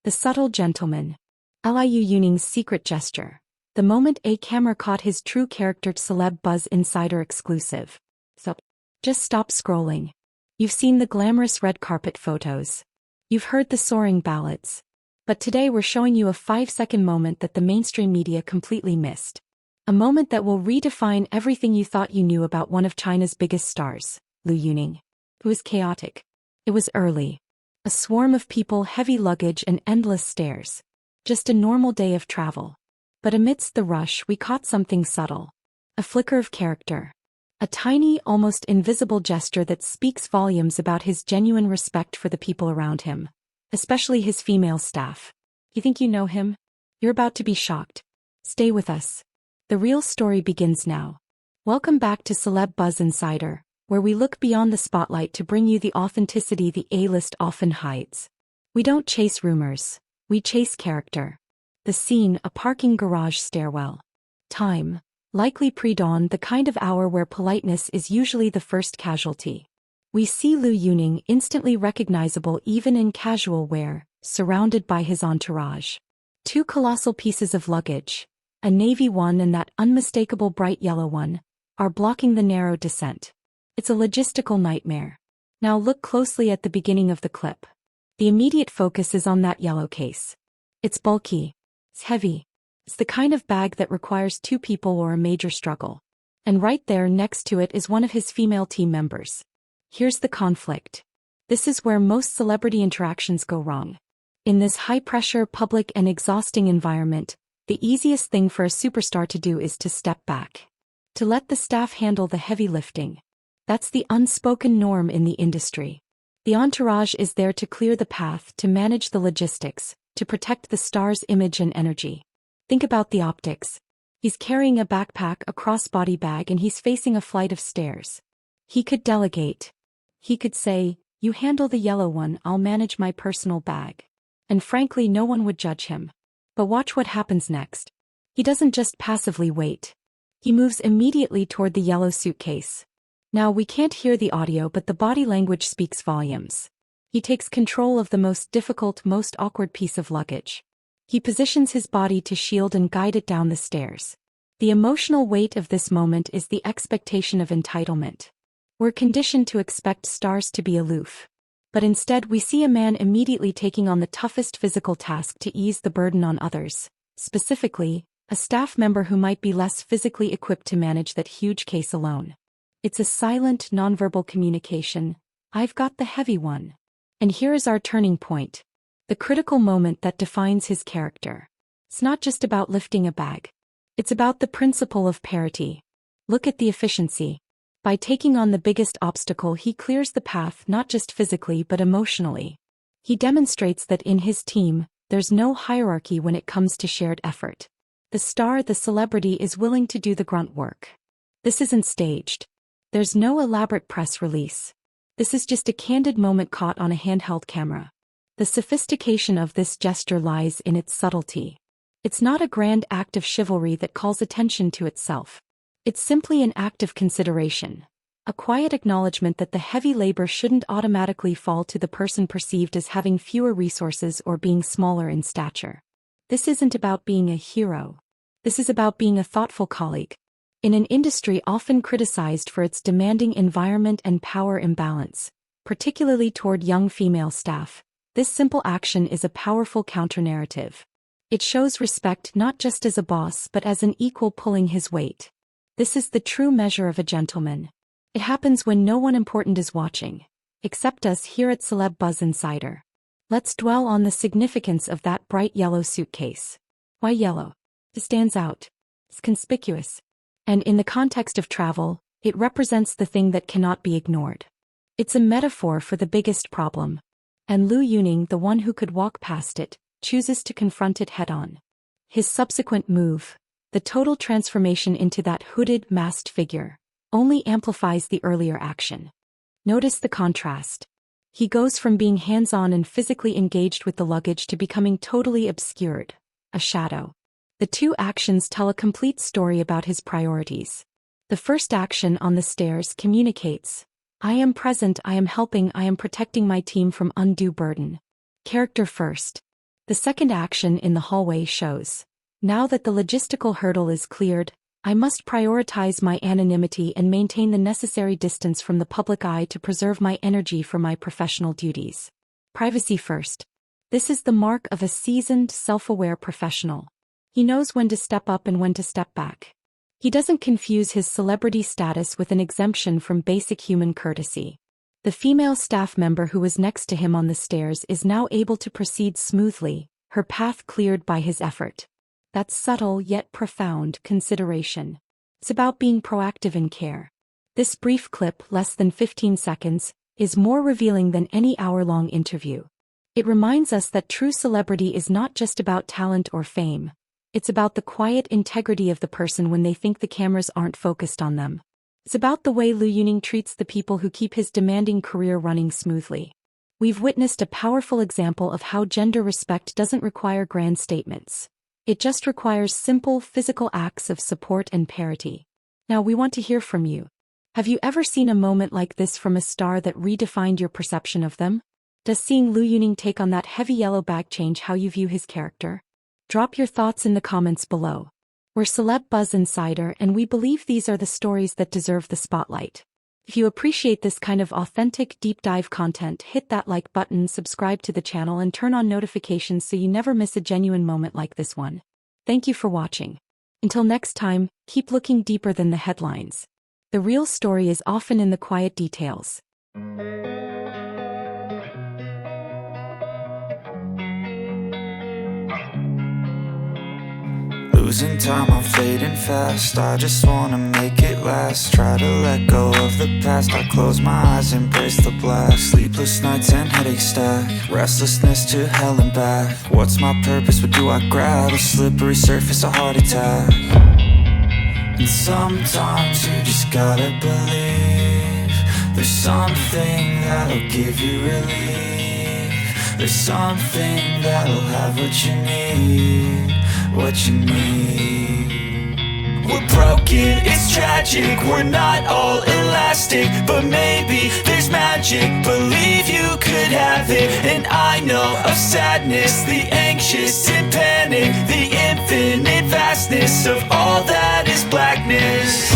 The subtle gentleman. Liu Yuning's secret gesture. The moment a camera caught his true character. Celeb Buzz Insider exclusive. So, just stop scrolling. You've seen the glamorous red carpet photos. You've heard the soaring ballads. But today we're showing you a 5-second moment that the mainstream media completely missed. A moment that will redefine everything you thought you knew about one of China's biggest stars, Liu Yuning. It was chaotic. It was early. A swarm of people, heavy luggage and endless stairs. Just a normal day of travel. But amidst the rush we caught something subtle. A flicker of character. A tiny, almost invisible gesture that speaks volumes about his genuine respect for the people around him. Especially his female staff. You think you know him? You're about to be shocked. Stay with us. The real story begins now. Welcome back to Celeb Buzz Insider, where we look beyond the spotlight to bring you the authenticity the A-list often hides. We don't chase rumors. We chase character. The scene, a parking garage stairwell. Time, likely pre-dawn, the kind of hour where politeness is usually the first casualty. We see Liu Yuning instantly recognizable even in casual wear, surrounded by his entourage. 2 colossal pieces of luggage, a navy one and that unmistakable bright yellow one, are blocking the narrow descent. It's a logistical nightmare. Now look closely at the beginning of the clip. The immediate focus is on that yellow case. It's bulky. It's heavy. It's the kind of bag that requires 2 people or a major struggle. And right there next to it is one of his female team members. Here's the conflict. This is where most celebrity interactions go wrong. In this high-pressure, public and exhausting environment, the easiest thing for a superstar to do is to step back. To let the staff handle the heavy lifting. That's the unspoken norm in the industry. The entourage is there to clear the path, to manage the logistics, to protect the star's image and energy. Think about the optics. He's carrying a backpack, a crossbody bag, and he's facing a flight of stairs. He could delegate. He could say, "You handle the yellow one, I'll manage my personal bag." And frankly, no one would judge him. But watch what happens next. He doesn't just passively wait. He moves immediately toward the yellow suitcase. Now we can't hear the audio, but the body language speaks volumes. He takes control of the most difficult, most awkward piece of luggage. He positions his body to shield and guide it down the stairs. The emotional weight of this moment is the expectation of entitlement. We're conditioned to expect stars to be aloof. But instead we see a man immediately taking on the toughest physical task to ease the burden on others, specifically, a staff member who might be less physically equipped to manage that huge case alone. It's a silent, nonverbal communication. "I've got the heavy one." And here is our turning point. The critical moment that defines his character. It's not just about lifting a bag. It's about the principle of parity. Look at the efficiency. By taking on the biggest obstacle, he clears the path not just physically but emotionally. He demonstrates that in his team, there's no hierarchy when it comes to shared effort. The star, the celebrity, is willing to do the grunt work. This isn't staged. There's no elaborate press release. This is just a candid moment caught on a handheld camera. The sophistication of this gesture lies in its subtlety. It's not a grand act of chivalry that calls attention to itself. It's simply an act of consideration. A quiet acknowledgement that the heavy labor shouldn't automatically fall to the person perceived as having fewer resources or being smaller in stature. This isn't about being a hero. This is about being a thoughtful colleague. In an industry often criticized for its demanding environment and power imbalance, particularly toward young female staff, this simple action is a powerful counter-narrative. It shows respect not just as a boss but as an equal pulling his weight. This is the true measure of a gentleman. It happens when no one important is watching, except us here at Celeb Buzz Insider. Let's dwell on the significance of that bright yellow suitcase. Why yellow? It stands out. It's conspicuous. And in the context of travel, it represents the thing that cannot be ignored. It's a metaphor for the biggest problem. And Liu Yuning, the one who could walk past it, chooses to confront it head-on. His subsequent move, the total transformation into that hooded, masked figure, only amplifies the earlier action. Notice the contrast. He goes from being hands-on and physically engaged with the luggage to becoming totally obscured, a shadow. The 2 actions tell a complete story about his priorities. The first action on the stairs communicates, "I am present, I am helping, I am protecting my team from undue burden." Character first. The second action in the hallway shows. Now that the logistical hurdle is cleared, I must prioritize my anonymity and maintain the necessary distance from the public eye to preserve my energy for my professional duties. Privacy first. This is the mark of a seasoned, self-aware professional. He knows when to step up and when to step back. He doesn't confuse his celebrity status with an exemption from basic human courtesy. The female staff member who was next to him on the stairs is now able to proceed smoothly, her path cleared by his effort. That's subtle yet profound consideration. It's about being proactive in care. This brief clip, less than 15 seconds, is more revealing than any hour-long interview. It reminds us that true celebrity is not just about talent or fame. It's about the quiet integrity of the person when they think the cameras aren't focused on them. It's about the way Liu Yuning treats the people who keep his demanding career running smoothly. We've witnessed a powerful example of how gender respect doesn't require grand statements. It just requires simple physical acts of support and parity. Now we want to hear from you. Have you ever seen a moment like this from a star that redefined your perception of them? Does seeing Liu Yuning take on that heavy yellow bag change how you view his character? Drop your thoughts in the comments below. We're Celeb Buzz Insider, and we believe these are the stories that deserve the spotlight. If you appreciate this kind of authentic, deep dive content, hit that like button, subscribe to the channel, and turn on notifications so you never miss a genuine moment like this one. Thank you for watching. Until next time, keep looking deeper than the headlines. The real story is often in the quiet details. Losing time, I'm fading fast. I just wanna make it last. Try to let go of the past. I close my eyes, embrace the blast. Sleepless nights and headaches stack. Restlessness to hell and back. What's my purpose? What do I grab? A slippery surface, a heart attack. And sometimes you just gotta believe there's something that'll give you relief. There's something that'll have what you need. What you need. We're broken, it's tragic. We're not all elastic, but maybe there's magic. Believe you could have it. And I know of sadness, the anxious and panic, the infinite vastness of all that is blackness.